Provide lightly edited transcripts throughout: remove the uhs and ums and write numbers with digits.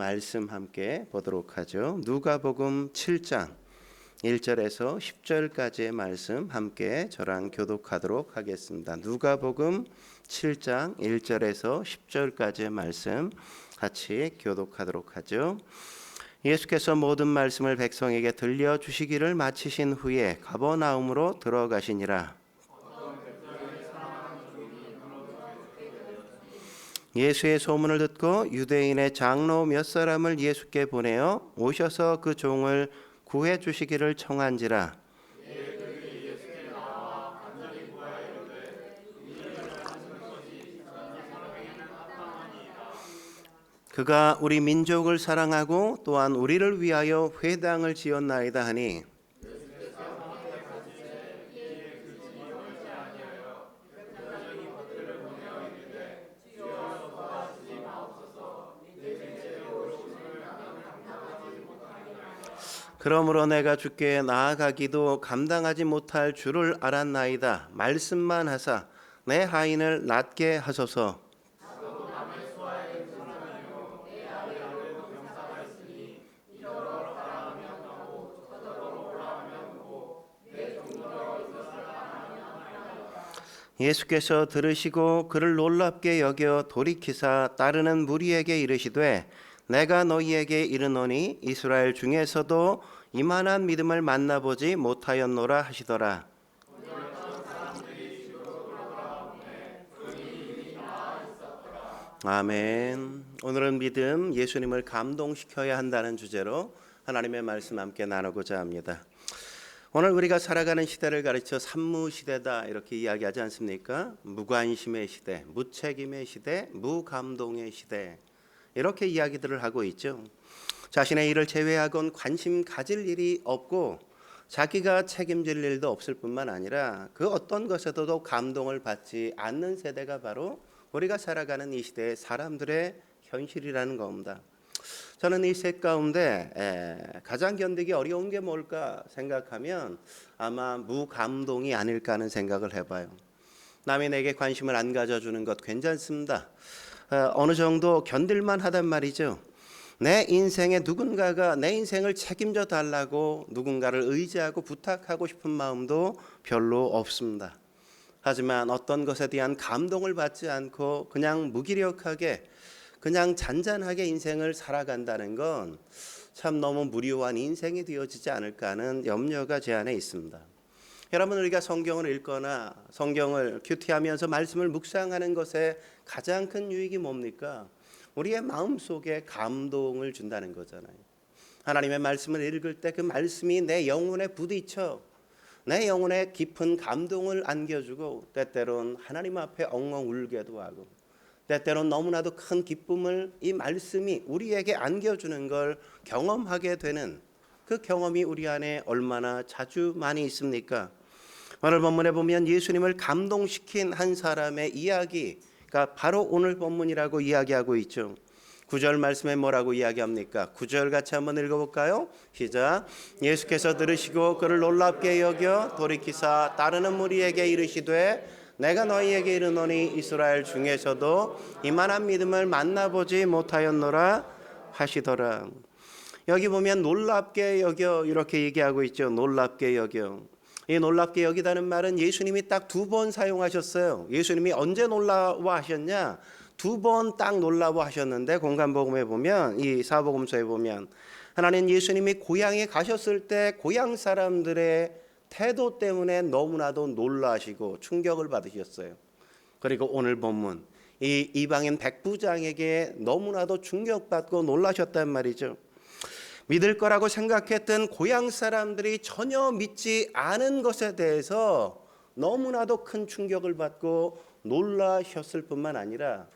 말씀 함께 보도록 하죠. 누가복음 7장 1절에서 10절까지의 말씀 함께 저랑 교독하도록 하겠습니다. 누가복음 7장 1절에서 10절까지의 말씀 같이 교독하도록 하죠. 예수께서 모든 말씀을 백성에게 들려주시기를 마치신 후에 가버나움으로 들어가시니라. 예수의 소문을 듣고 유대인의 장로 몇 사람을 예수께 보내어 오셔서 그 종을 구해 주시기를 청한지라. 그가 우리 민족을 사랑하고 또한 우리를 위하여 회당을 지었나이다 하니 그러므로 내가 주께 나아가기도 감당하지 못할 줄을 알았나이다. 말씀만 하사 내 하인을 낫게 하소서. 예수께서 들으시고 그를 놀랍게 여겨 돌이키사 따르는 무리에게 이르시되 내가 너희에게 이르노니 이스라엘 중에서도 이만한 믿음을 만나보지 못하였노라 하시더라. 아멘. 오늘은 믿음, 예수님을 감동시켜야 한다는 주제로 하나님의 말씀 함께 나누고자 합니다. 오늘 우리가 살아가는 시대를 가르쳐 산무시대다 이렇게 이야기하지 않습니까? 무관심의 시대, 무책임의 시대, 무감동의 시대 이렇게 이야기들을 하고 있죠. 자신의 일을 제외하곤 관심 가질 일이 없고 자기가 책임질 일도 없을 뿐만 아니라 그 어떤 것에도 감동을 받지 않는 세대가 바로 우리가 살아가는 이 시대의 사람들의 현실이라는 겁니다. 저는 이 셋 가운데 가장 견디기 어려운 게 뭘까 생각하면 아마 무감동이 아닐까 하는 생각을 해봐요. 남이 내게 관심을 안 가져주는 것 괜찮습니다. 어느 정도 견딜만 하단 말이죠. 내 인생에 누군가가 내 인생을 책임져 달라고 누군가를 의지하고 부탁하고 싶은 마음도 별로 없습니다. 하지만 어떤 것에 대한 감동을 받지 않고 그냥 무기력하게 그냥 잔잔하게 인생을 살아간다는 건 참 너무 무료한 인생이 되어지지 않을까 하는 염려가 제 안에 있습니다. 여러분, 우리가 성경을 읽거나 성경을 큐티하면서 말씀을 묵상하는 것에 가장 큰 유익이 뭡니까? 우리의 마음속에 감동을 준다는 거잖아요. 하나님의 말씀을 읽을 때 그 말씀이 내 영혼에 부딪혀 내 영혼에 깊은 감동을 안겨주고 때때론 하나님 앞에 엉엉 울게도 하고 때때론 너무나도 큰 기쁨을 이 말씀이 우리에게 안겨주는 걸 경험하게 되는 그 경험이 우리 안에 얼마나 자주 많이 있습니까? 오늘 본문에 보면 예수님을 감동시킨 한 사람의 이야기가 바로 오늘 본문이라고 이야기하고 있죠. 9절 말씀에 뭐라고 이야기합니까? 9절 같이 한번 읽어볼까요? 시작. 예수께서 들으시고 그를 놀랍게 여겨 돌이키사 따르는 무리에게 이르시되 내가 너희에게 이르노니 이스라엘 중에서도 이만한 믿음을 만나보지 못하였노라 하시더라. 여기 보면 놀랍게 여겨 이렇게 얘기하고 있죠. 놀랍게 여겨. 이 놀랍게 여기다는 말은 예수님이 딱 2번 사용하셨어요. 예수님이 언제 놀라워하셨냐? 2번 딱 놀라워하셨는데 공간복음에 보면 이 사복음서에 보면 하나님 예수님이 고향에 가셨을 때 고향 사람들의 태도 때문에 너무나도 놀라시고 충격을 받으셨어요. 그리고 오늘 본문 이 이방인 백부장에게 너무나도 충격받고 놀라셨단 말이죠. 믿을 거라고 생각했던 고향 사람들이 전혀 믿지 않은 것에 대해서 너무나도 큰 충격을 받고 놀라셨을 뿐만 아니라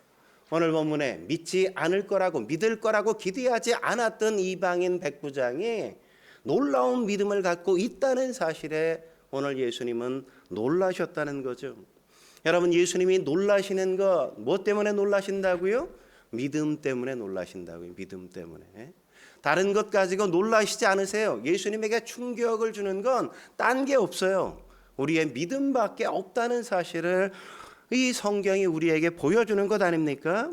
오늘 본문에 믿지 않을 거라고 믿을 거라고 기대하지 않았던 이방인 백부장이 놀라운 믿음을 갖고 있다는 사실에 오늘 예수님은 놀라셨다는 거죠. 여러분, 예수님이 놀라시는 것 뭐 때문에 놀라신다고요? 믿음 때문에 놀라신다고요. 믿음 때문에. 다른 것 가지고 놀라시지 않으세요. 예수님에게 충격을 주는 건 딴 게 없어요. 우리의 믿음밖에 없다는 사실을 이 성경이 우리에게 보여주는 것 아닙니까?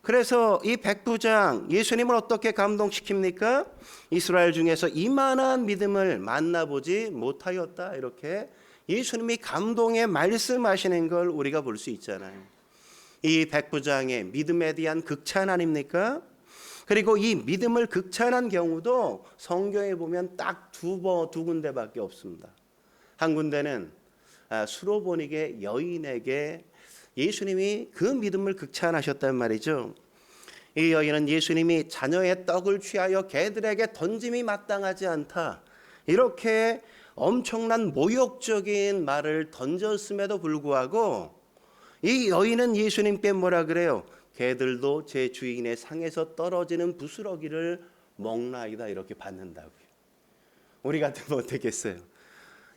그래서 이 백부장 예수님을 어떻게 감동시킵니까? 이스라엘 중에서 이만한 믿음을 만나보지 못하였다. 이렇게 예수님이 감동에 말씀하시는 걸 우리가 볼 수 있잖아요. 이 백부장의 믿음에 대한 극찬 아닙니까? 그리고 이 믿음을 극찬한 경우도 성경에 보면 딱 두 군데밖에 없습니다. 한 군데는 수로보니게 여인에게 예수님이 그 믿음을 극찬하셨단 말이죠. 이 여인은 예수님이 자녀의 떡을 취하여 개들에게 던짐이 마땅하지 않다, 이렇게 엄청난 모욕적인 말을 던졌음에도 불구하고 이 여인은 예수님께 뭐라 그래요? 개들도 제 주인의 상에서 떨어지는 부스러기를 먹나이다, 이렇게 받는다고요. 우리 같으면 어떻겠어요?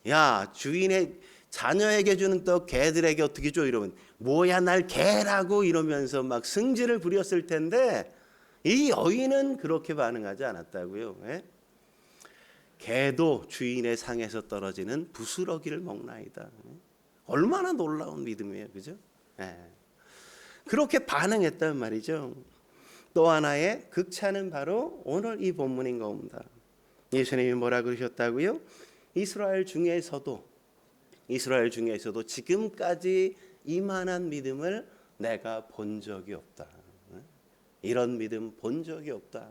야, 주인의 자녀에게 주는 떡 개들에게 어떻게 줘? 이러면 뭐야, 날 개라고 이러면서 막 승질을 부렸을 텐데 이 여인은 그렇게 반응하지 않았다고요. 예? 개도 주인의 상에서 떨어지는 부스러기를 먹나이다. 얼마나 놀라운 믿음이에요, 그죠? 예. 그렇게 반응했단 말이죠. 또 하나의 극찬은 바로 오늘 이 본문인 겁니다. 예수님이 뭐라 그러셨다고요? 이스라엘 중에서도 지금까지 이만한 믿음을 내가 본 적이 없다. 이런 믿음 본 적이 없다.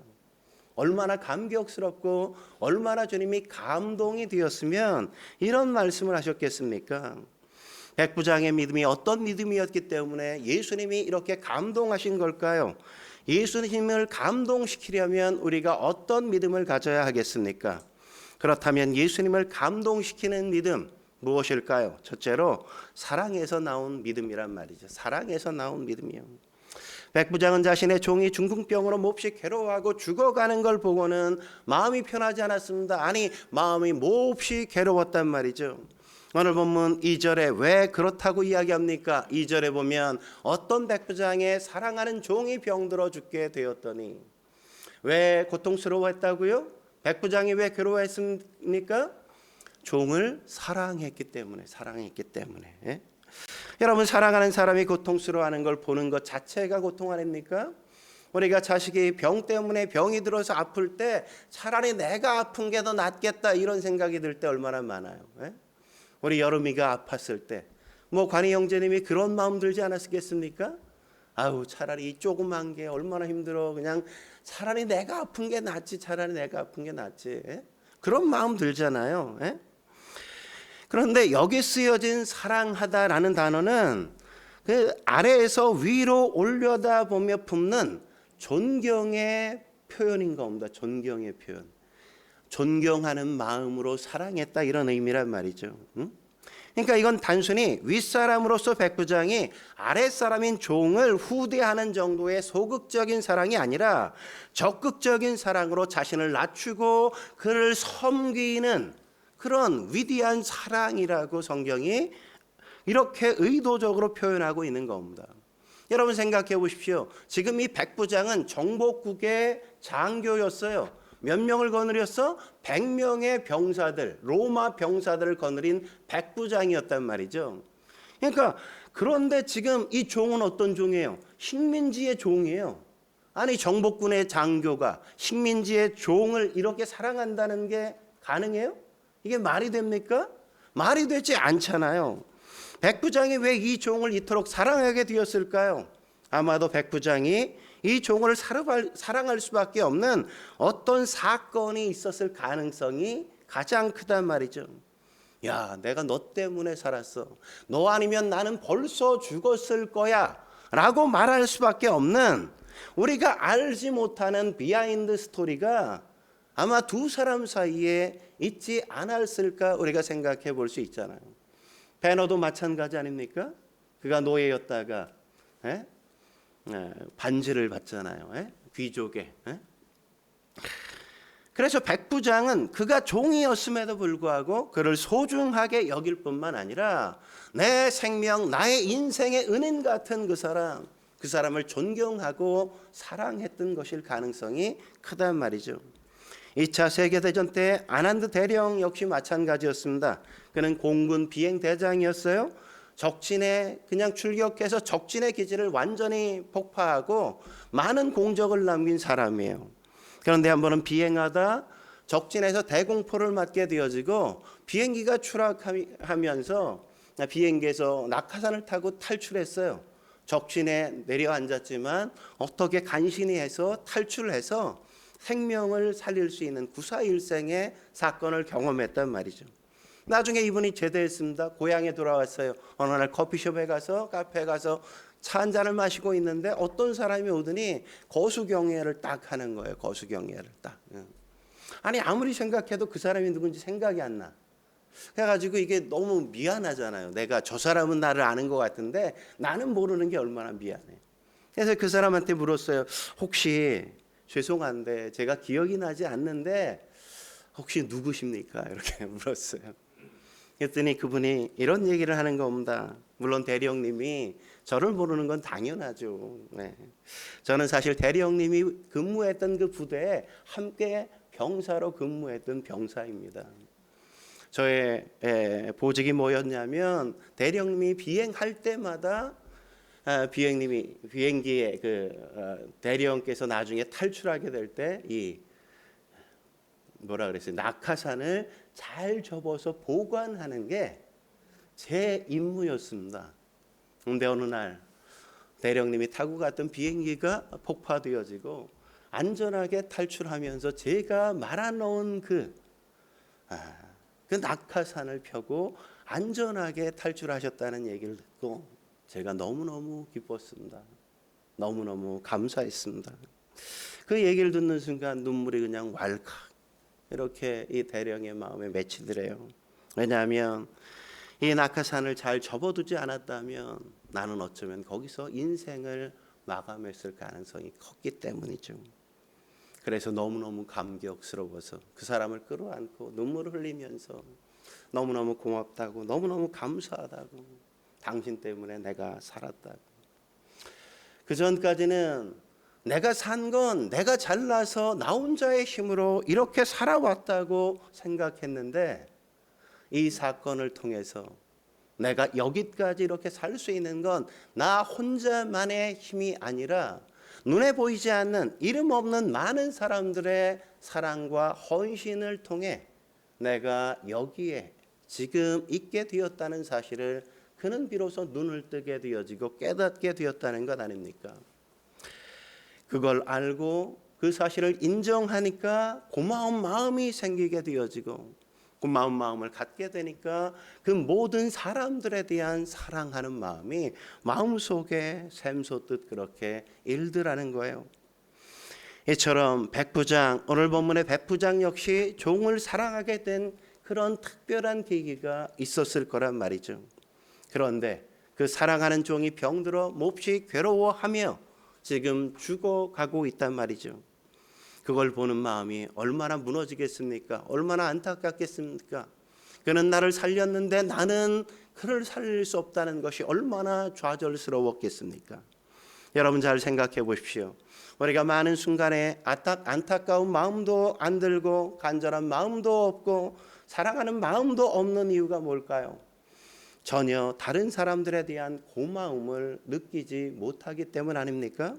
얼마나 감격스럽고 얼마나 주님이 감동이 되었으면 이런 말씀을 하셨겠습니까? 백부장의 믿음이 어떤 믿음이었기 때문에 예수님이 이렇게 감동하신 걸까요? 예수님을 감동시키려면 우리가 어떤 믿음을 가져야 하겠습니까? 그렇다면 예수님을 감동시키는 믿음 무엇일까요? 첫째로 사랑에서 나온 믿음이란 말이죠. 사랑에서 나온 믿음이요. 백부장은 자신의 종이 중풍병으로 몹시 괴로워하고 죽어가는 걸 보고는 마음이 편하지 않았습니다. 아니, 마음이 몹시 괴로웠단 말이죠. 오늘 본문 2절에 왜 그렇다고 이야기합니까? 2절에 보면 어떤 백부장의 사랑하는 종이 병들어 죽게 되었더니, 왜 고통스러워했다고요? 백부장이 왜 괴로워했습니까? 종을 사랑했기 때문에. 예? 여러분, 사랑하는 사람이 고통스러워하는 걸 보는 것 자체가 고통 아닙니까? 우리가 자식이 병 때문에 병이 들어서 아플 때 차라리 내가 아픈 게 더 낫겠다, 이런 생각이 들 때 얼마나 많아요. 예? 우리 여름이가 아팠을 때 관희 형제님이 그런 마음 들지 않았겠습니까? 아우, 차라리 이 조그만 게 얼마나 힘들어. 그냥 차라리 내가 아픈 게 낫지. 예? 그런 마음 들잖아요. 예? 그런데 여기 쓰여진 사랑하다라는 단어는 그 아래에서 위로 올려다 보며 품는 존경의 표현인 겁니다. 존경의 표현. 존경하는 마음으로 사랑했다, 이런 의미란 말이죠. 그러니까 이건 단순히 윗사람으로서 백부장이 아랫사람인 종을 후대하는 정도의 소극적인 사랑이 아니라 적극적인 사랑으로 자신을 낮추고 그를 섬기는 그런 위대한 사랑이라고 성경이 이렇게 의도적으로 표현하고 있는 겁니다. 여러분, 생각해 보십시오. 지금 이 백부장은 정복국의 장교였어요. 몇 명을 거느렸어? 100명의 병사들, 로마 병사들을 거느린 백부장이었단 말이죠. 그러니까 그런데 지금 이 종은 어떤 종이에요? 식민지의 종이에요. 아니, 정복군의 장교가 식민지의 종을 이렇게 사랑한다는 게 가능해요? 이게 말이 됩니까? 말이 되지 않잖아요. 백부장이 왜 이 종을 이토록 사랑하게 되었을까요? 아마도 백부장이 이 종을 사랑할 수밖에 없는 어떤 사건이 있었을 가능성이 가장 크단 말이죠. 야, 내가 너 때문에 살았어. 너 아니면 나는 벌써 죽었을 거야 라고 말할 수밖에 없는, 우리가 알지 못하는 비하인드 스토리가 아마 두 사람 사이에 있지 않았을까, 우리가 생각해 볼 수 있잖아요. 베너도 마찬가지 아닙니까? 그가 노예였다가 반지를 받잖아요. 귀족의. 그래서 백부장은 그가 종이었음에도 불구하고 그를 소중하게 여길 뿐만 아니라 내 생명, 나의 인생의 은인 같은 그 사람을 존경하고 사랑했던 것일 가능성이 크단 말이죠. 2차 세계대전 때 아난드 대령 역시 마찬가지였습니다. 그는 공군 비행대장이었어요. 적진에 그냥 출격해서 적진의 기지를 완전히 폭파하고 많은 공적을 남긴 사람이에요. 그런데 한 번은 비행하다 적진에서 대공포를 맞게 되어지고 비행기가 추락하면서 비행기에서 낙하산을 타고 탈출했어요. 적진에 내려앉았지만 어떻게 간신히 해서 탈출해서 생명을 살릴 수 있는 구사일생의 사건을 경험했단 말이죠. 나중에 이분이 제대했습니다. 고향에 돌아왔어요. 어느 날 커피숍에 가서 카페에 가서 차 한 잔을 마시고 있는데 어떤 사람이 오더니 거수경애를 딱 하는 거예요. 거수경애를 딱. 아니 아무리 생각해도 그 사람이 누군지 생각이 안 나. 그래가지고 이게 너무 미안하잖아요. 내가 저 사람은 나를 아는 것 같은데 나는 모르는 게 얼마나 미안해. 그래서 그 사람한테 물었어요. 혹시 죄송한데 제가 기억이 나지 않는데 혹시 누구십니까? 이렇게 물었어요. 그랬더니 그분이 이런 얘기를 하는 겁니다. 물론 대령님이 저를 모르는 건 당연하죠. 네. 저는 사실 대령님이 근무했던 그 부대에 함께 병사로 근무했던 병사입니다. 저의 보직이 뭐였냐면 대령님이 비행할 때마다 비행기에 대령께서 나중에 탈출하게 될 때 이 뭐라 그랬어요? 낙하산을 잘 접어서 보관하는 게 제 임무였습니다. 그런데 어느 날 대령님이 타고 갔던 비행기가 폭파되어지고 안전하게 탈출하면서 제가 말아놓은 그 낙하산을 펴고 안전하게 탈출하셨다는 얘기를 듣고 제가 너무너무 기뻤습니다. 너무너무 감사했습니다. 그 얘기를 듣는 순간 눈물이 그냥 왈칵 이렇게 이 대령의 마음에 맺히더래요. 왜냐하면 이 낙하산을 잘 접어두지 않았다면 나는 어쩌면 거기서 인생을 마감했을 가능성이 컸기 때문이죠. 그래서 너무너무 감격스러워서 그 사람을 끌어안고 눈물을 흘리면서 너무너무 고맙다고 너무너무 감사하다고 당신 때문에 내가 살았다고. 그 전까지는 내가 산 건 내가 잘나서 나 혼자의 힘으로 이렇게 살아왔다고 생각했는데 이 사건을 통해서 내가 여기까지 이렇게 살 수 있는 건 나 혼자만의 힘이 아니라 눈에 보이지 않는 이름 없는 많은 사람들의 사랑과 헌신을 통해 내가 여기에 지금 있게 되었다는 사실을 그는 비로소 눈을 뜨게 되어지고 깨닫게 되었다는 것 아닙니까? 그걸 알고 그 사실을 인정하니까 고마운 마음이 생기게 되어지고 고마운 마음을 갖게 되니까 그 모든 사람들에 대한 사랑하는 마음이 마음속에 샘솟듯 그렇게 일더라는 거예요. 이처럼 백부장, 오늘 본문의 백부장 역시 종을 사랑하게 된 그런 특별한 계기가 있었을 거란 말이죠. 그런데 그 사랑하는 종이 병들어 몹시 괴로워하며 지금 죽어가고 있단 말이죠. 그걸 보는 마음이 얼마나 무너지겠습니까? 얼마나 안타깝겠습니까? 그는 나를 살렸는데 나는 그를 살릴 수 없다는 것이 얼마나 좌절스러웠겠습니까? 여러분 잘 생각해 보십시오. 우리가 많은 순간에 안타까운 마음도 안 들고 간절한 마음도 없고 사랑하는 마음도 없는 이유가 뭘까요? 전혀 다른 사람들에 대한 고마움을 느끼지 못하기 때문 아닙니까?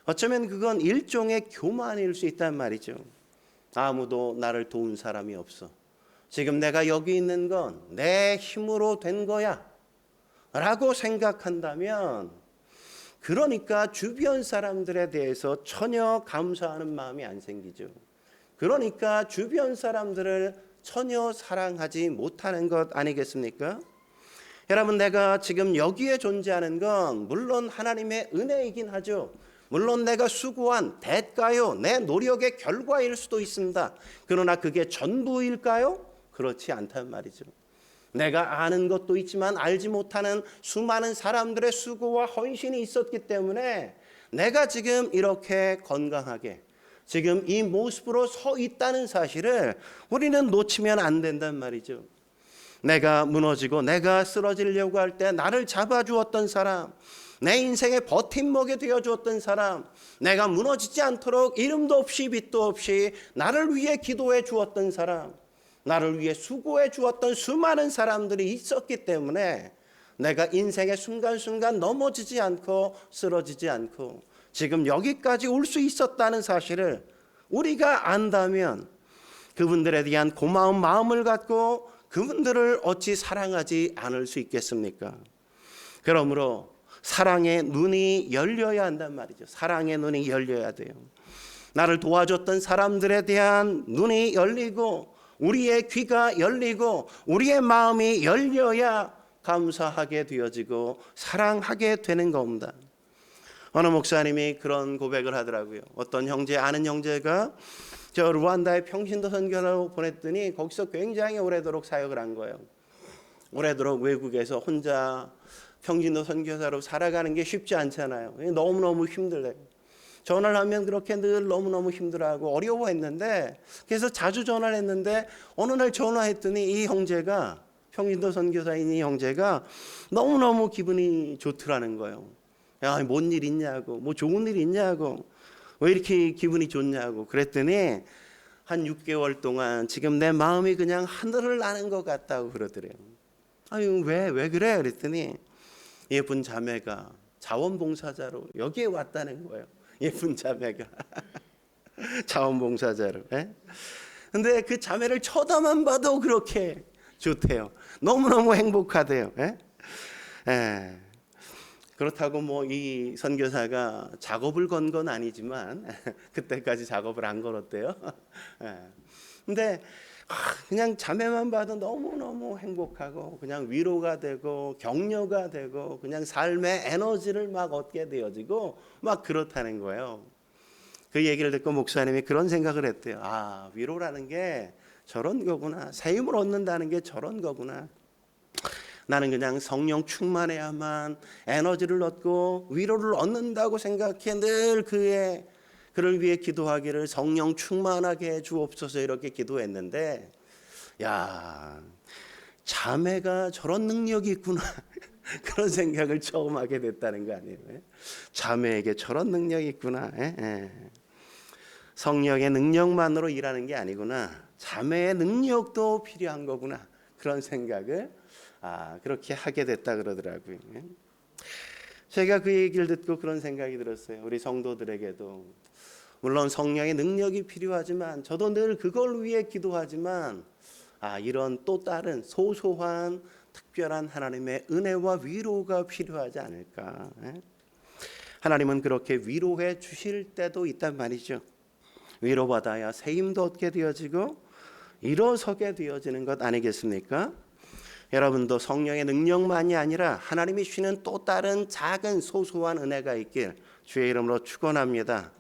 어쩌면 그건 일종의 교만일 수 있단 말이죠. 아무도 나를 도운 사람이 없어. 지금 내가 여기 있는 건 내 힘으로 된 거야 라고 생각한다면 그러니까 주변 사람들에 대해서 전혀 감사하는 마음이 안 생기죠. 그러니까 주변 사람들을 전혀 사랑하지 못하는 것 아니겠습니까? 여러분 내가 지금 여기에 존재하는 건 물론 하나님의 은혜이긴 하죠. 물론 내가 수고한 대가요, 내 노력의 결과일 수도 있습니다. 그러나 그게 전부일까요? 그렇지 않단 말이죠. 내가 아는 것도 있지만 알지 못하는 수많은 사람들의 수고와 헌신이 있었기 때문에 내가 지금 이렇게 건강하게 지금 이 모습으로 서 있다는 사실을 우리는 놓치면 안 된단 말이죠. 내가 무너지고 내가 쓰러지려고 할 때 나를 잡아주었던 사람, 내 인생의 버팀목이 되어주었던 사람, 내가 무너지지 않도록 이름도 없이 빛도 없이 나를 위해 기도해 주었던 사람, 나를 위해 수고해 주었던 수많은 사람들이 있었기 때문에 내가 인생의 순간순간 넘어지지 않고 쓰러지지 않고 지금 여기까지 올 수 있었다는 사실을 우리가 안다면 그분들에 대한 고마운 마음을 갖고 그분들을 어찌 사랑하지 않을 수 있겠습니까? 그러므로 사랑의 눈이 열려야 한단 말이죠. 사랑의 눈이 열려야 돼요. 나를 도와줬던 사람들에 대한 눈이 열리고 우리의 귀가 열리고 우리의 마음이 열려야 감사하게 되어지고 사랑하게 되는 겁니다. 어느 목사님이 그런 고백을 하더라고요. 어떤 형제, 아는 형제가 저 루안다의 평신도 선교사로 보냈더니 거기서 굉장히 오래도록 사역을 한 거예요. 오래도록 외국에서 혼자 평신도 선교사로 살아가는 게 쉽지 않잖아요. 너무너무 힘들어요. 전화를 하면 그렇게 늘 너무너무 힘들어하고 어려워했는데 그래서 자주 전화를 했는데 어느 날 전화했더니 이 형제가 평신도 선교사인 이 형제가 너무너무 기분이 좋더라는 거예요. 야, 뭔 일 있냐고, 뭐 좋은 일 있냐고, 왜 이렇게 기분이 좋냐고 그랬더니 한 6개월 동안 지금 내 마음이 그냥 하늘을 나는 것 같다고 그러더래요. 아유, 왜 그래? 그랬더니 예쁜 자매가 자원봉사자로 여기에 왔다는 거예요. 예쁜 자매가 자원봉사자로. 근데 그 자매를 쳐다만 봐도 그렇게 좋대요. 너무너무 행복하대요. 그렇다고 뭐 이 선교사가 작업을 건 건 아니지만 그때까지 작업을 안 걸었대요. 근데 그냥 자매만 봐도 너무너무 행복하고 그냥 위로가 되고 격려가 되고 그냥 삶의 에너지를 막 얻게 되어지고 막 그렇다는 거예요. 그 얘기를 듣고 목사님이 그런 생각을 했대요. 아, 위로라는 게 저런 거구나. 새 힘을 얻는다는 게 저런 거구나. 나는 그냥 성령 충만해야만 에너지를 얻고 위로를 얻는다고 생각해 늘 그를 위해 기도하기를 성령 충만하게 해 주옵소서 이렇게 기도했는데 야, 자매가 저런 능력이 있구나. 그런 생각을 처음 하게 됐다는 거 아니에요. 자매에게 저런 능력이 있구나. 성령의 능력만으로 일하는 게 아니구나. 자매의 능력도 필요한 거구나. 그런 생각을 그렇게 하게 됐다 그러더라고요. 제가 그 얘기를 듣고 그런 생각이 들었어요. 우리 성도들에게도 물론 성령의 능력이 필요하지만 저도 늘 그걸 위해 기도하지만 이런 또 다른 소소한 특별한 하나님의 은혜와 위로가 필요하지 않을까. 하나님은 그렇게 위로해 주실 때도 있단 말이죠. 위로받아야 새 힘도 얻게 되어지고 일어서게 되어지는 것 아니겠습니까? 여러분도 성령의 능력만이 아니라 하나님이 주시는 또 다른 작은 소소한 은혜가 있길 주의 이름으로 축원합니다.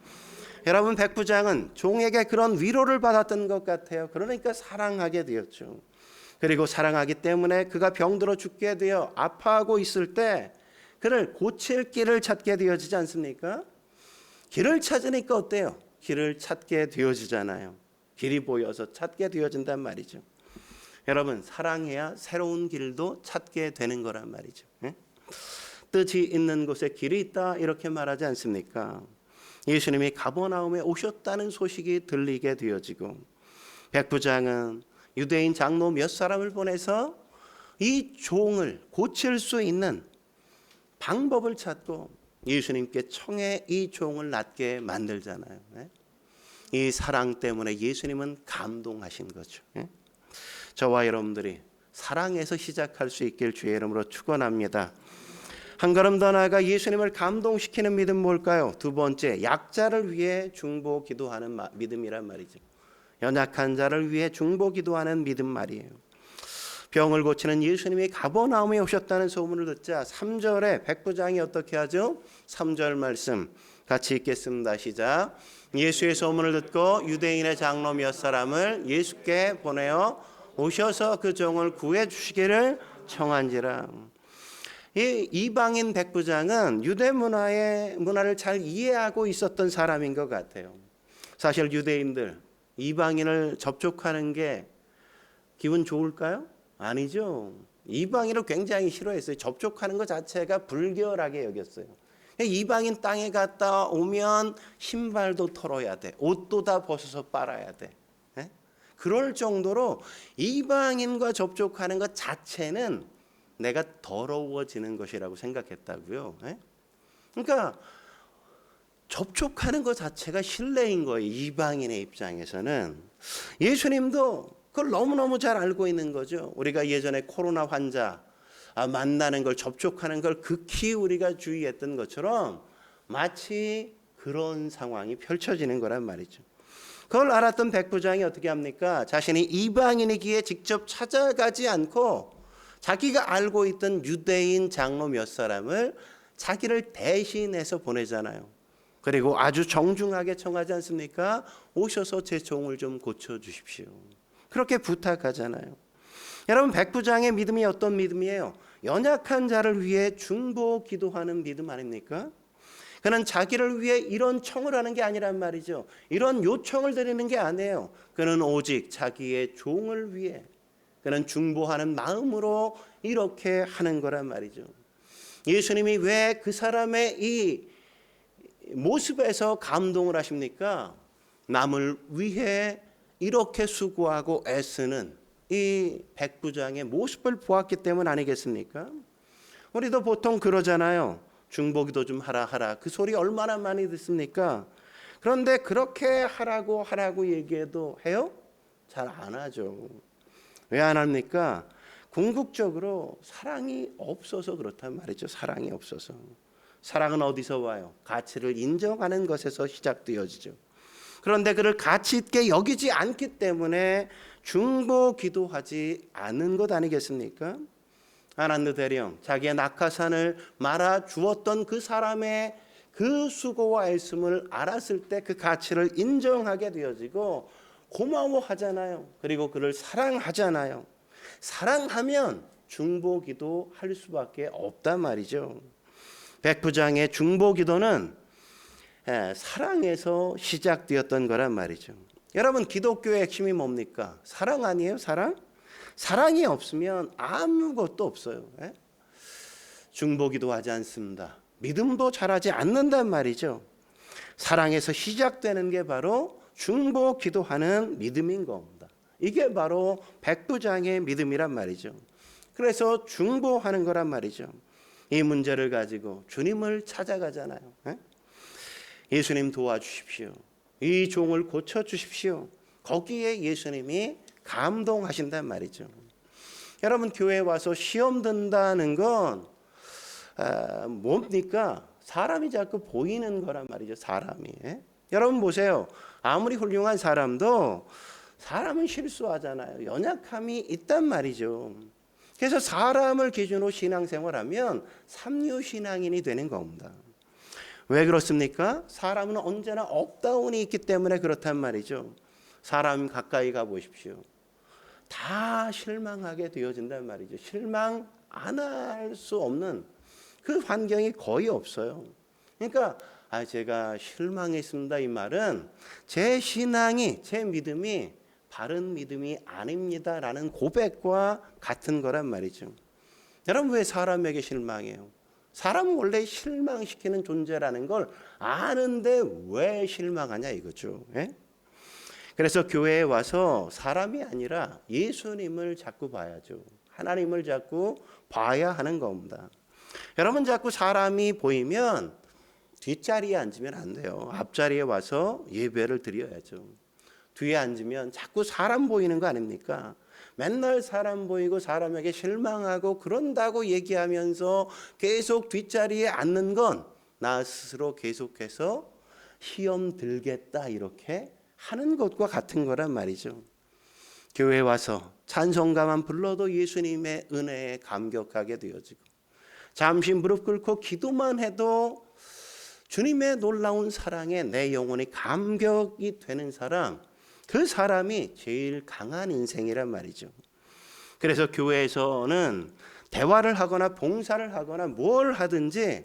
여러분, 백부장은 종에게 그런 위로를 받았던 것 같아요. 그러니까 사랑하게 되었죠. 그리고 사랑하기 때문에 그가 병들어 죽게 되어 아파하고 있을 때 그를 고칠 길을 찾게 되어지지 않습니까? 길을 찾으니까 어때요? 길을 찾게 되어지잖아요. 길이 보여서 찾게 되어진단 말이죠. 여러분, 사랑해야 새로운 길도 찾게 되는 거란 말이죠. 뜻이 있는 곳에 길이 있다 이렇게 말하지 않습니까? 예수님이 가버나움에 오셨다는 소식이 들리게 되어지고 백부장은 유대인 장로 몇 사람을 보내서 이 종을 고칠 수 있는 방법을 찾고 예수님께 청해 이 종을 낫게 만들잖아요. 이 사랑 때문에 예수님은 감동하신 거죠. 저와 여러분들이 사랑에서 시작할 수 있길 주의 이름으로 축원합니다. 한 걸음 더 나아가 예수님을 감동시키는 믿음 뭘까요? 두 번째, 약자를 위해 중보 기도하는 믿음이란 말이죠. 연약한 자를 위해 중보 기도하는 믿음 말이에요. 병을 고치는 예수님이 가버나움에 오셨다는 소문을 듣자 3절에 백부장이 어떻게 하죠? 3절 말씀 같이 읽겠습니다. 시작. 예수의 소문을 듣고 유대인의 장로 몇 사람을 예수께 보내어 오셔서 그 종을 구해 주시기를 청한지라. 이 이방인 백부장은 유대 문화를 잘 이해하고 있었던 사람인 것 같아요. 사실 유대인들 이방인을 접촉하는 게 기분 좋을까요? 아니죠. 이방인을 굉장히 싫어했어요. 접촉하는 것 자체가 불결하게 여겼어요. 이방인 땅에 갔다 오면 신발도 털어야 돼. 옷도 다 벗어서 빨아야 돼. 그럴 정도로 이방인과 접촉하는 것 자체는 내가 더러워지는 것이라고 생각했다고요. 예? 그러니까 접촉하는 것 자체가 신뢰인 거예요. 이방인의 입장에서는. 예수님도 그걸 너무너무 잘 알고 있는 거죠. 우리가 예전에 코로나 환자 만나는 걸, 접촉하는 걸 극히 우리가 주의했던 것처럼 마치 그런 상황이 펼쳐지는 거란 말이죠. 그걸 알았던 백부장이 어떻게 합니까? 자신이 이방인이기에 직접 찾아가지 않고 자기가 알고 있던 유대인 장로 몇 사람을 자기를 대신해서 보내잖아요. 그리고 아주 정중하게 청하지 않습니까? 오셔서 제 종을 좀 고쳐주십시오. 그렇게 부탁하잖아요. 여러분, 백부장의 믿음이 어떤 믿음이에요? 연약한 자를 위해 중보 기도하는 믿음 아닙니까? 그는 자기를 위해 이런 청을 하는 게 아니란 말이죠. 이런 요청을 드리는 게 아니에요. 그는 오직 자기의 종을 위해, 그는 중보하는 마음으로 이렇게 하는 거란 말이죠. 예수님이 왜 그 사람의 이 모습에서 감동을 하십니까? 남을 위해 이렇게 수고하고 애쓰는 이 백부장의 모습을 보았기 때문 아니겠습니까? 우리도 보통 그러잖아요. 중보기도 좀 하라. 그 소리 얼마나 많이 듣습니까? 그런데 그렇게 하라고 얘기해도 해요? 잘 안 하죠. 왜 안 합니까? 궁극적으로 사랑이 없어서 그렇단 말이죠. 사랑이 없어서. 사랑은 어디서 와요? 가치를 인정하는 것에서 시작되어지죠. 그런데 그를 가치 있게 여기지 않기 때문에 중보 기도하지 않는 것 아니겠습니까? 아난드 대령, 자기의 낙하산을 말아 주었던 그 사람의 그 수고와 애씀을 알았을 때 그 가치를 인정하게 되어지고 고마워하잖아요. 그리고 그를 사랑하잖아요. 사랑하면 중보 기도할 수밖에 없단 말이죠. 백부장의 중보 기도는 사랑에서 시작되었던 거란 말이죠. 여러분, 기독교의 핵심이 뭡니까? 사랑 아니에요? 사랑? 사랑이 없으면 아무것도 없어요. 중보기도 하지 않습니다. 믿음도 잘하지 않는단 말이죠. 사랑에서 시작되는 게 바로 중보기도하는 믿음인 겁니다. 이게 바로 백부장의 믿음이란 말이죠. 그래서 중보하는 거란 말이죠. 이 문제를 가지고 주님을 찾아가잖아요. 예수님 도와주십시오. 이 종을 고쳐주십시오. 거기에 예수님이 감동하신단 말이죠. 여러분, 교회에 와서 시험 든다는 건 뭡니까? 사람이 자꾸 보이는 거란 말이죠. 사람이. 여러분 보세요. 아무리 훌륭한 사람도 사람은 실수하잖아요. 연약함이 있단 말이죠. 그래서 사람을 기준으로 신앙생활하면 삼류신앙인이 되는 겁니다. 왜 그렇습니까? 사람은 언제나 업다운이 있기 때문에 그렇단 말이죠. 사람 가까이 가보십시오. 다 실망하게 되어진단 말이죠. 실망 안 할 수 없는 그 환경이 거의 없어요. 그러니까 제가 실망했습니다 이 말은 제 신앙이, 제 믿음이 바른 믿음이 아닙니다라는 고백과 같은 거란 말이죠. 여러분, 왜 사람에게 실망해요? 사람은 원래 실망시키는 존재라는 걸 아는데 왜 실망하냐 이거죠. 그래서 교회에 와서 사람이 아니라 예수님을 자꾸 봐야죠. 하나님을 자꾸 봐야 하는 겁니다. 여러분, 자꾸 사람이 보이면 뒷자리에 앉으면 안 돼요. 앞자리에 와서 예배를 드려야죠. 뒤에 앉으면 자꾸 사람 보이는 거 아닙니까? 맨날 사람 보이고 사람에게 실망하고 그런다고 얘기하면서 계속 뒷자리에 앉는 건 나 스스로 계속해서 시험 들겠다 이렇게 하는 것과 같은 거란 말이죠. 교회에 와서 찬송가만 불러도 예수님의 은혜에 감격하게 되어지고 잠시 무릎 꿇고 기도만 해도 주님의 놀라운 사랑에 내 영혼이 감격이 되는 사람, 그 사람이 제일 강한 인생이란 말이죠. 그래서 교회에서는 대화를 하거나 봉사를 하거나 뭘 하든지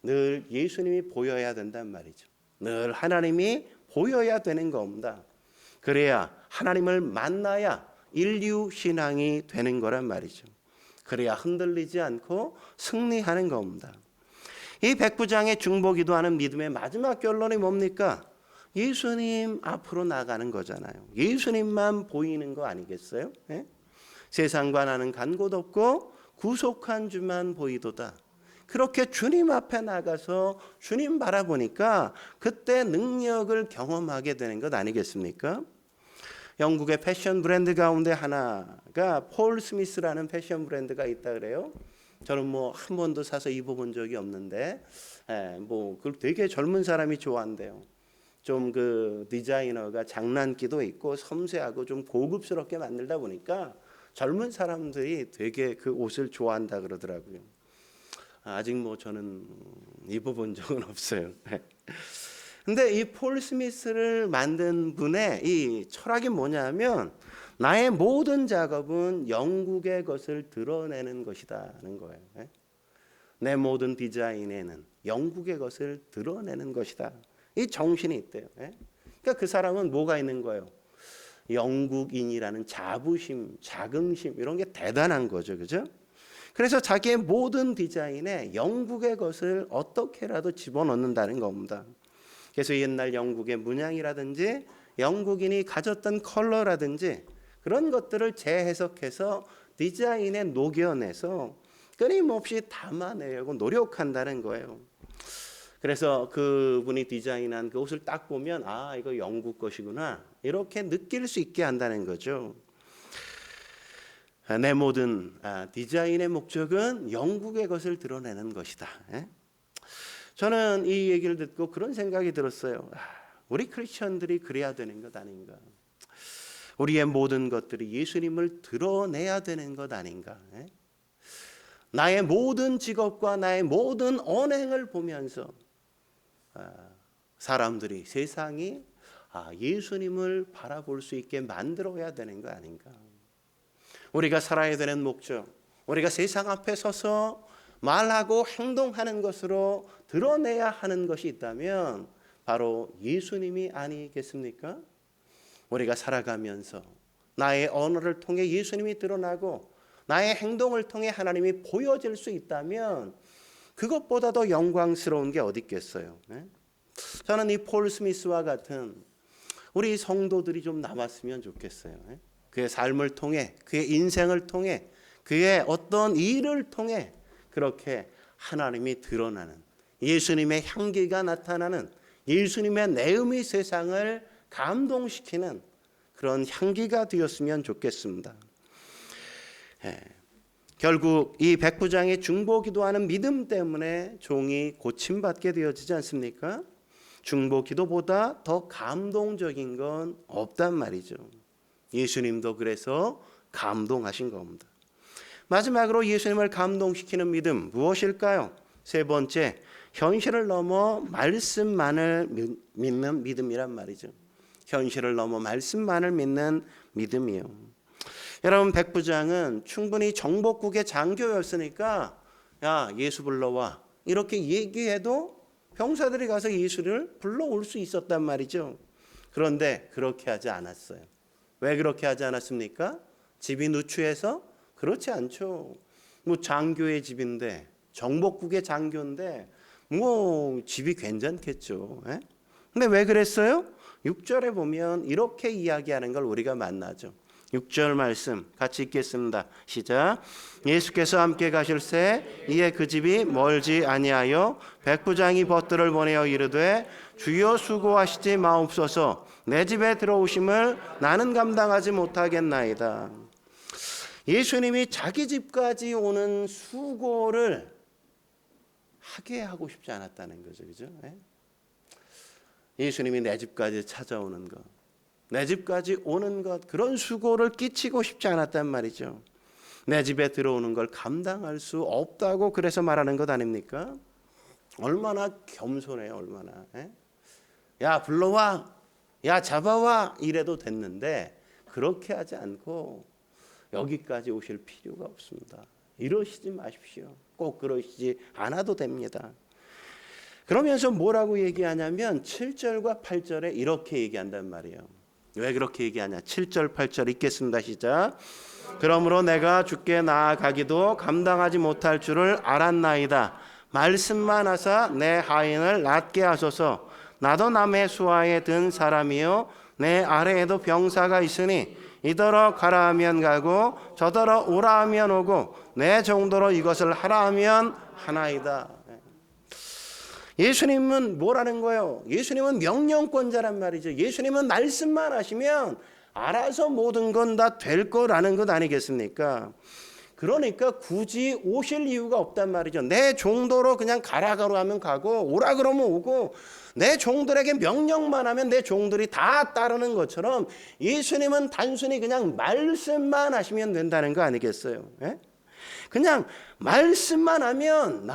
늘 예수님이 보여야 된단 말이죠. 늘 하나님이 보여야 되는 겁니다. 그래야 하나님을 만나야 인류 신앙이 되는 거란 말이죠. 그래야 흔들리지 않고 승리하는 겁니다. 이 백부장의 중보기도하는 믿음의 마지막 결론이 뭡니까? 예수님 앞으로 나가는 거잖아요. 예수님만 보이는 거 아니겠어요? 세상과 나는 간 곳 없고 구속한 주만 보이도다. 그렇게 주님 앞에 나가서 주님 바라보니까 그때 능력을 경험하게 되는 것 아니겠습니까? 영국의 패션 브랜드 가운데 하나가 폴 스미스라는 패션 브랜드가 있다 그래요. 저는 뭐 한 번도 사서 입어본 적이 없는데, 뭐 그걸 되게 젊은 사람이 좋아한대요. 좀 그 디자이너가 장난기도 있고 섬세하고 좀 고급스럽게 만들다 보니까 젊은 사람들이 되게 그 옷을 좋아한다 그러더라고요. 아직 뭐 저는 입어본 적은 없어요. 근데 이 폴 스미스를 만든 분의 이 철학이 뭐냐면 나의 모든 작업은 영국의 것을 드러내는 것이다는 거예요. 내 모든 디자인에는 영국의 것을 드러내는 것이다. 이 정신이 있대요. 그러니까 그 사람은 뭐가 있는 거예요? 영국인이라는 자부심, 자긍심 이런 게 대단한 거죠. 그죠? 그래서 자기의 모든 디자인에 영국의 것을 어떻게라도 집어넣는다는 겁니다. 그래서 옛날 영국의 문양이라든지 영국인이 가졌던 컬러라든지 그런 것들을 재해석해서 디자인에 녹여내서 끊임없이 담아내려고 노력한다는 거예요. 그래서 그분이 디자인한 그 옷을 딱 보면 아, 이거 영국 것이구나 이렇게 느낄 수 있게 한다는 거죠. 내 모든 디자인의 목적은 영국의 것을 드러내는 것이다. 저는 이 얘기를 듣고 그런 생각이 들었어요. 우리 크리스천들이 그래야 되는 것 아닌가? 우리의 모든 것들이 예수님을 드러내야 되는 것 아닌가? 나의 모든 직업과 나의 모든 언행을 보면서 사람들이 세상이 예수님을 바라볼 수 있게 만들어야 되는 거 아닌가? 우리가 살아야 되는 목적, 우리가 세상 앞에 서서 말하고 행동하는 것으로 드러내야 하는 것이 있다면 바로 예수님이 아니겠습니까? 우리가 살아가면서 나의 언어를 통해 예수님이 드러나고 나의 행동을 통해 하나님이 보여질 수 있다면 그것보다 더 영광스러운 게 어디 있겠어요? 저는 이 폴 스미스와 같은 우리 성도들이 좀 남았으면 좋겠어요. 그의 삶을 통해, 그의 인생을 통해, 그의 어떤 일을 통해 그렇게 하나님이 드러나는 예수님의 향기가 나타나는 예수님의 내음이 세상을 감동시키는 그런 향기가 되었으면 좋겠습니다. 결국 이 백부장의 중보기도하는 믿음 때문에 종이 고침받게 되어지지 않습니까? 중보기도보다 더 감동적인 건 없단 말이죠. 예수님도 그래서 감동하신 겁니다. 마지막으로 예수님을 감동시키는 믿음 무엇일까요? 세 번째, 현실을 넘어 말씀만을 믿는 믿음이란 말이죠. 현실을 넘어 말씀만을 믿는 믿음이요. 여러분, 백부장은 충분히 정복국의 장교였으니까 야, 예수 불러와 이렇게 얘기해도 병사들이 가서 예수를 불러올 수 있었단 말이죠. 그런데 그렇게 하지 않았어요. 왜 그렇게 하지 않았습니까? 집이 누추해서? 그렇지 않죠. 뭐 장교의 집인데 정복국의 장교인데 뭐 집이 괜찮겠죠. 근데 왜 그랬어요? 6절에 보면 이렇게 이야기하는 걸 우리가 만나죠. 6절 말씀 같이 읽겠습니다. 시작. 예수께서 함께 가실새 이에 그 집이 멀지 아니하여 백부장이 벗들을 보내어 이르되 주여 수고하시지 마옵소서 내 집에 들어오심을 나는 감당하지 못하겠나이다. 예수님이 자기 집까지 오는 수고를 하게 하고 싶지 않았다는 거죠. 그죠? 예수님이 내 집까지 찾아오는 것, 내 집까지 오는 것, 그런 수고를 끼치고 싶지 않았단 말이죠. 내 집에 들어오는 걸 감당할 수 없다고 그래서 말하는 것 아닙니까? 얼마나 겸손해요. 얼마나. 야, 불러와, 야, 잡아와 이래도 됐는데 그렇게 하지 않고 여기까지 오실 필요가 없습니다. 이러시지 마십시오. 꼭 그러시지 않아도 됩니다. 그러면서 뭐라고 얘기하냐면 7절과 8절에 이렇게 얘기한단 말이에요. 왜 그렇게 얘기하냐? 7절 8절 읽겠습니다. 시작. 그러므로 내가 주께 나아가기도 감당하지 못할 줄을 알았나이다. 말씀만 하사 내 하인을 낫게 하소서. 나도 남의 수하에 든 사람이요 내 아래에도 병사가 있으니 이더러 가라 하면 가고 저더러 오라 하면 오고 내 정도로 이것을 하라 하면 하나이다. 예수님은 뭐라는 거예요? 예수님은 명령권자란 말이죠. 예수님은 말씀만 하시면 알아서 모든 건 다 될 거라는 것 아니겠습니까? 그러니까 굳이 오실 이유가 없단 말이죠. 내 정도로 그냥 가라 하면 가고 오라 그러면 오고 내 종들에게 명령만 하면 내 종들이 다 따르는 것처럼 예수님은 단순히 그냥 말씀만 하시면 된다는 거 아니겠어요? 예? 그냥 말씀만 하면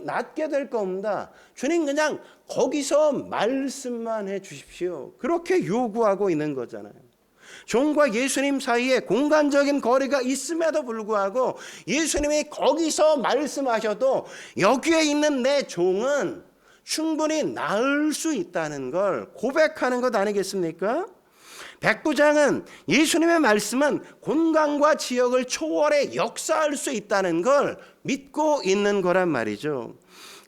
낫게 될 겁니다. 주님 그냥 거기서 말씀만 해 주십시오. 그렇게 요구하고 있는 거잖아요. 종과 예수님 사이에 공간적인 거리가 있음에도 불구하고 예수님이 거기서 말씀하셔도 여기에 있는 내 종은 충분히 나을 수 있다는 걸 고백하는 것 아니겠습니까? 백부장은 예수님의 말씀은 공간과 지역을 초월해 역사할 수 있다는 걸 믿고 있는 거란 말이죠.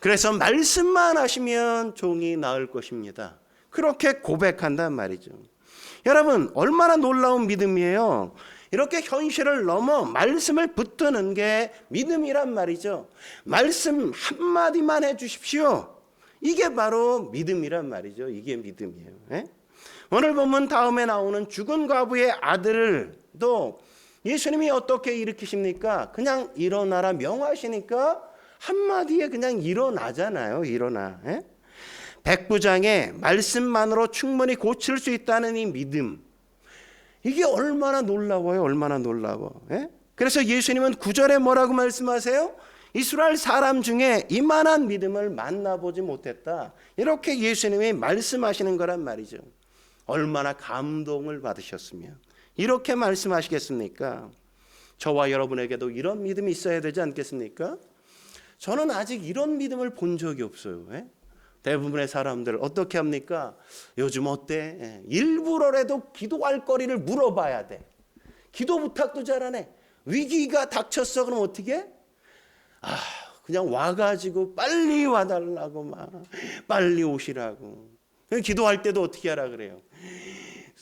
그래서 말씀만 하시면 종이 나을 것입니다. 그렇게 고백한단 말이죠. 여러분 얼마나 놀라운 믿음이에요. 이렇게 현실을 넘어 말씀을 붙드는 게 믿음이란 말이죠. 말씀 한마디만 해 주십시오. 이게 바로 믿음이란 말이죠. 이게 믿음이에요. 예? 오늘 보면 다음에 나오는 죽은 과부의 아들도 예수님이 어떻게 일으키십니까? 그냥 일어나라 명하시니까 한마디에 그냥 일어나잖아요. 일어나. 예? 백부장의 말씀만으로 충분히 고칠 수 있다는 이 믿음. 이게 얼마나 놀라워요. 얼마나 놀라워. 예? 그래서 예수님은 9절에 뭐라고 말씀하세요? 이스라엘 사람 중에 이만한 믿음을 만나보지 못했다. 이렇게 예수님이 말씀하시는 거란 말이죠. 얼마나 감동을 받으셨으면 이렇게 말씀하시겠습니까? 저와 여러분에게도 이런 믿음이 있어야 되지 않겠습니까? 저는 아직 이런 믿음을 본 적이 없어요. 예? 대부분의 사람들 어떻게 합니까? 요즘 어때? 예. 일부러라도 기도할 거리를 물어봐야 돼. 기도 부탁도 잘하네. 위기가 닥쳤어. 그럼 어떻게 해? 그냥 와가지고 빨리 와달라고 막 빨리 오시라고. 기도할 때도 어떻게 하라 그래요?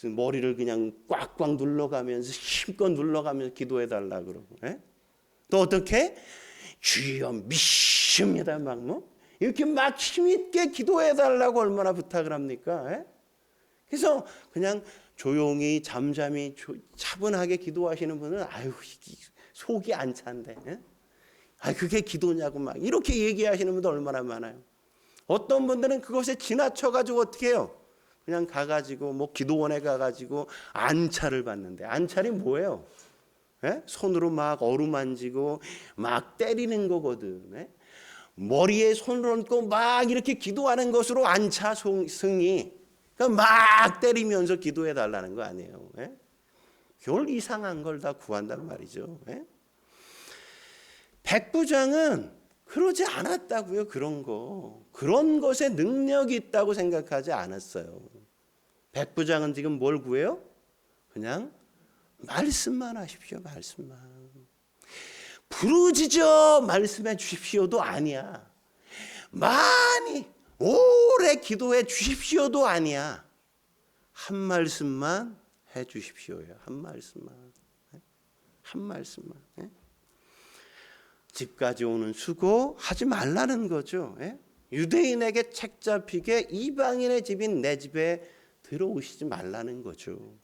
머리를 그냥 꽉꽉 눌러가면서 힘껏 눌러가면서 기도해달라 그러고. 예? 또 어떻게? 주여 믿습니다. 막 뭐 이렇게 막 힘있게 기도해달라고 얼마나 부탁을 합니까? 예? 그래서 그냥 조용히 잠잠히 차분하게 기도하시는 분은 속이 안 찬데. 예? 그게 기도냐고 막 이렇게 얘기하시는 분도 얼마나 많아요. 어떤 분들은 그것에 지나쳐가지고 어떻게 해요? 그냥 가가지고 뭐 기도원에 가가지고 안찰을 받는데 안찰이 뭐예요? 예? 손으로 막 어루만지고 막 때리는 거거든. 예? 머리에 손을 얹고 막 이렇게 기도하는 것으로 안차 승이 그러니까 막 때리면서 기도해 달라는 거 아니에요. 예? 별 이상한 걸 다 구한단 말이죠. 예? 백부장은 그러지 않았다고요. 그런 것에 능력이 있다고 생각하지 않았어요. 백부장은 지금 뭘 구해요? 그냥 말씀만 하십시오. 말씀만. 부르짖어 말씀해 주십시오도 아니야. 많이 오래 기도해 주십시오도 아니야. 한 말씀만 해 주십시오요. 한 말씀만. 한 말씀만. 집까지 오는 수고 하지 말라는 거죠. 유대인에게 책 잡히게 이방인의 집인 내 집에 들어오시지 말라는 거죠.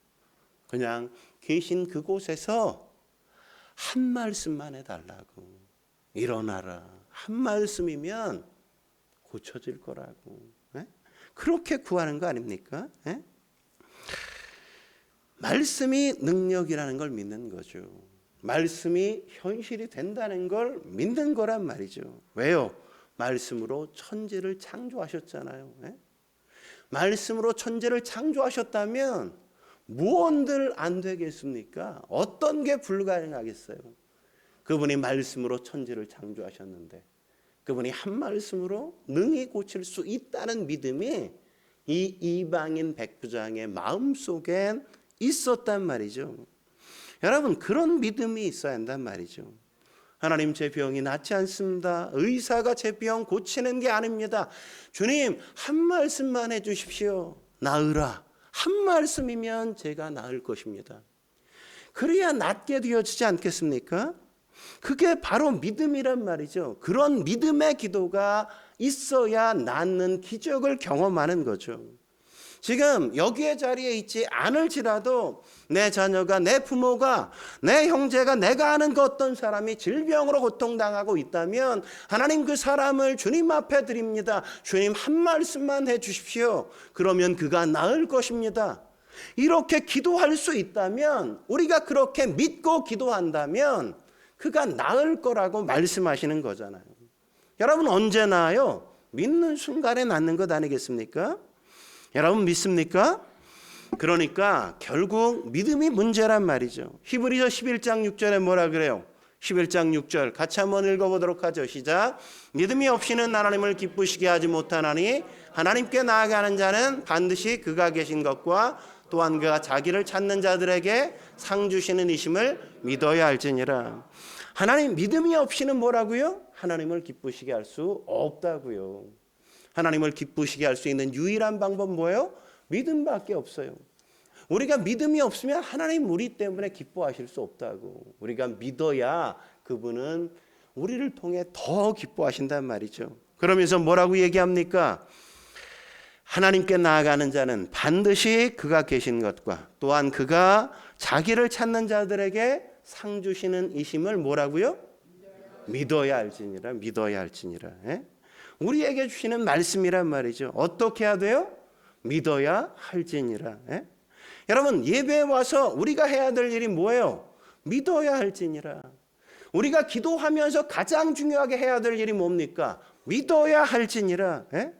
그냥 계신 그곳에서 한 말씀만 해달라고. 일어나라. 한 말씀이면 고쳐질 거라고. 그렇게 구하는 거 아닙니까? 말씀이 능력이라는 걸 믿는 거죠. 말씀이 현실이 된다는 걸 믿는 거란 말이죠. 왜요? 말씀으로 천지를 창조하셨잖아요. 말씀으로 천지를 창조하셨다면 무언들 안 되겠습니까? 어떤 게 불가능하겠어요? 그분이 말씀으로 천지를 창조하셨는데 그분이 한 말씀으로 능히 고칠 수 있다는 믿음이 이 이방인 백부장의 마음속엔 있었단 말이죠. 여러분 그런 믿음이 있어야 한단 말이죠. 하나님 제 병이 낫지 않습니다. 의사가 제 병 고치는 게 아닙니다. 주님 한 말씀만 해 주십시오. 나으라. 한 말씀이면 제가 나을 것입니다. 그래야 낫게 되어지지 않겠습니까? 그게 바로 믿음이란 말이죠. 그런 믿음의 기도가 있어야 낫는 기적을 경험하는 거죠. 지금 여기에 자리에 있지 않을지라도 내 자녀가, 내 부모가, 내 형제가, 내가 아는 그 어떤 사람이 질병으로 고통당하고 있다면 하나님 그 사람을 주님 앞에 드립니다. 주님 한 말씀만 해 주십시오. 그러면 그가 나을 것입니다. 이렇게 기도할 수 있다면, 우리가 그렇게 믿고 기도한다면 그가 나을 거라고 말씀하시는 거잖아요. 여러분 언제 나아요? 믿는 순간에 낫는 것 아니겠습니까? 여러분 믿습니까? 그러니까 결국 믿음이 문제란 말이죠. 히브리서 11장 6절에 뭐라 그래요? 11장 6절 같이 한번 읽어보도록 하죠. 시작. 믿음이 없이는 하나님을 기쁘시게 하지 못하나니 하나님께 나아가는 자는 반드시 그가 계신 것과 또한 그가 자기를 찾는 자들에게 상 주시는 이심을 믿어야 할지니라. 하나님 믿음이 없이는 뭐라고요? 하나님을 기쁘시게 할 수 없다고요. 하나님을 기쁘시게 할 수 있는 유일한 방법 뭐예요? 믿음밖에 없어요. 우리가 믿음이 없으면 하나님 우리 때문에 기뻐하실 수 없다고. 우리가 믿어야 그분은 우리를 통해 더 기뻐하신단 말이죠. 그러면서 뭐라고 얘기합니까? 하나님께 나아가는 자는 반드시 그가 계신 것과 또한 그가 자기를 찾는 자들에게 상 주시는 이심을 뭐라고요? 믿어야 할지니라. 믿어야 할지니라. 예? 우리에게 주시는 말씀이란 말이죠. 어떻게 해야 돼요? 믿어야 할지니라. 예? 여러분 예배에 와서 우리가 해야 될 일이 뭐예요? 믿어야 할지니라. 우리가 기도하면서 가장 중요하게 해야 될 일이 뭡니까? 믿어야 할지니라. 예?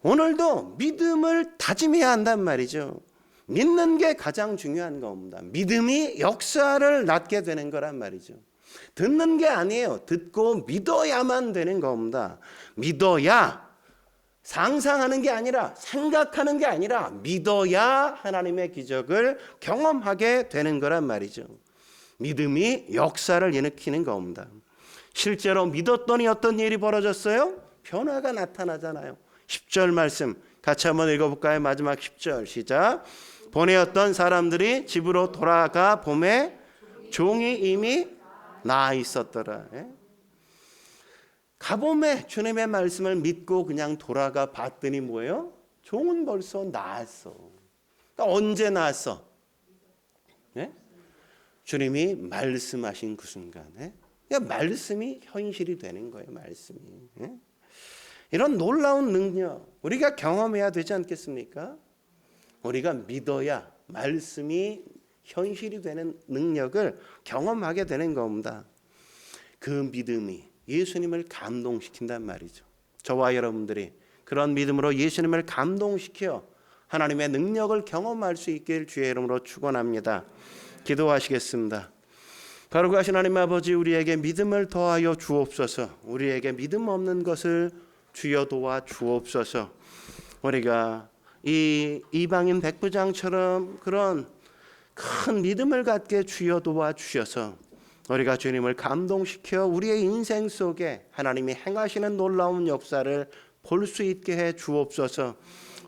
오늘도 믿음을 다짐해야 한단 말이죠. 믿는 게 가장 중요한 겁니다. 믿음이 역사를 낳게 되는 거란 말이죠. 듣는 게 아니에요. 듣고 믿어야만 되는 겁니다. 믿어야, 상상하는 게 아니라, 생각하는 게 아니라 믿어야 하나님의 기적을 경험하게 되는 거란 말이죠. 믿음이 역사를 일으키는 겁니다. 실제로 믿었더니 어떤 일이 벌어졌어요? 변화가 나타나잖아요. 10절 말씀 같이 한번 읽어볼까요? 마지막 10절 시작. 보내었던 사람들이 집으로 돌아가 보매 종이 이미 나 있었더라. 예? 가봄에 주님의 말씀을 믿고 그냥 돌아가 봤더니 뭐예요? 종은 벌써 나았어. 그러니까 언제 나았어? 예? 주님이 말씀하신 그 순간에 그러니까 말씀이 현실이 되는 거예요. 말씀이. 예? 이런 놀라운 능력 우리가 경험해야 되지 않겠습니까? 우리가 믿어야 말씀이 현실이 되는 능력을 경험하게 되는 겁니다. 그 믿음이 예수님을 감동시킨단 말이죠. 저와 여러분들이 그런 믿음으로 예수님을 감동시켜 하나님의 능력을 경험할 수 있길 주의 이름으로 축원합니다. 기도하시겠습니다. 거룩하신 하나님 아버지, 우리에게 믿음을 더하여 주옵소서. 우리에게 믿음 없는 것을 주여 도와 주옵소서. 우리가 이 이방인 백부장처럼 그런 큰 믿음을 갖게 주여 도와 주셔서 우리가 주님을 감동시켜 우리의 인생 속에 하나님이 행하시는 놀라운 역사를 볼 수 있게 해 주옵소서.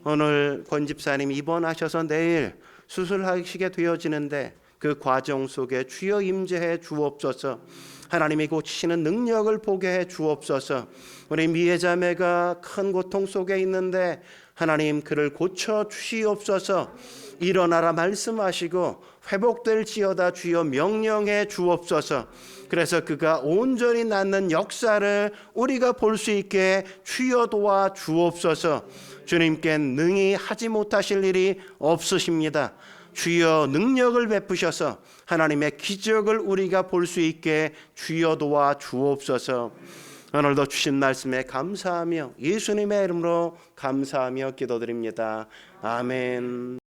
오늘 권 집사님 입원하셔서 내일 수술하시게 되어지는데 그 과정 속에 주여 임재해 주옵소서. 하나님이 고치시는 능력을 보게 해 주옵소서. 우리 미애자매가 큰 고통 속에 있는데 하나님 그를 고쳐 주시옵소서. 일어나라 말씀하시고 회복될지어다 주여 명령해 주옵소서. 그래서 그가 온전히 낫는 역사를 우리가 볼 수 있게 주여 도와 주옵소서. 주님께 능히 하지 못하실 일이 없으십니다. 주여 능력을 베푸셔서 하나님의 기적을 우리가 볼 수 있게 주여 도와 주옵소서. 오늘도 주신 말씀에 감사하며 예수님의 이름으로 감사하며 기도드립니다. 아멘.